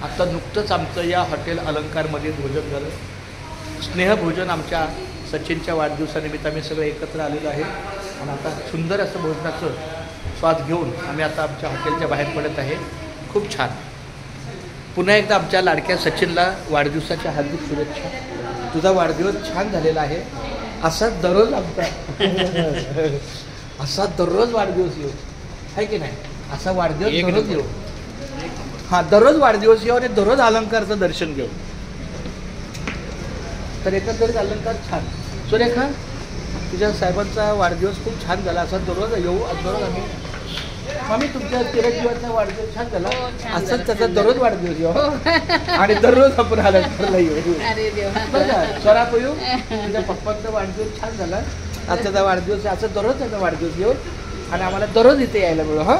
आता नुकतंच आमचं या हॉटेल अलंकारमध्ये भोजन झालं. स्नेहभोजन आमच्या सचिनच्या वाढदिवसानिमित्त आम्ही सगळे एकत्र आलेलो आहे आणि आता सुंदर असं भोजनाचं स्वाद घेऊन आम्ही आता आमच्या हॉटेलच्या बाहेर पडत आहे. खूप छान. पुन्हा एकदा आमच्या लाडक्या सचिनला वाढदिवसाच्या हार्दिक शुभेच्छा. तुझा वाढदिवस छान झालेला आहे. असा दररोज आमचा असा दररोज वाढदिवस येऊ आहे की नाही. असा वाढदिवस दररोज येऊ. हां, दररोज वाढदिवस येऊ आणि दररोज अलंकारचं दर्शन घेऊ. तर एकंदरीत अलंकार छान. सुरेखा, तुझ्या साहेबांचा वाढदिवस खूप छान झाला. असा दररोज येऊ आणि दररोज आम्ही आम्ही तुमच्या चिरंजीवाचा वाढदिवस छान झाला. असंच त्याचा दररोज वाढदिवस येऊ आणि दररोज आपण अलंकारला येऊ. बरं का स्वराप येऊ. तुझ्या पप्पांचा वाढदिवस छान झाला. आज त्याचा वाढदिवस असं दररोज त्याचा वाढदिवस येऊ आणि आम्हाला दररोज इथे यायला मिळू. हां,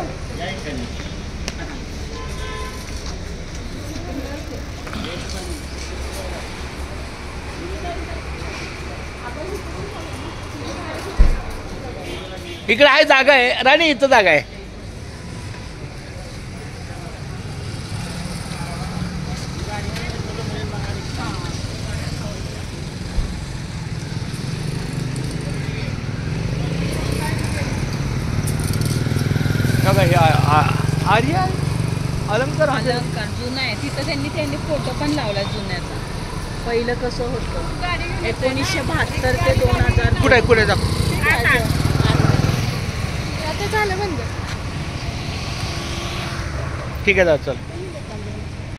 इकडे आहे जागा आहे राणी. इथं जागा आहे. आर्या अलंकार जुना आहे. तिथं त्यांनी फोटो पण लावला जुन्याचा. पहिलं कसं होतं 1972 ते 2000. कुठे कुठे जा. आता झालं बंद. ठीक आहे, जा चल.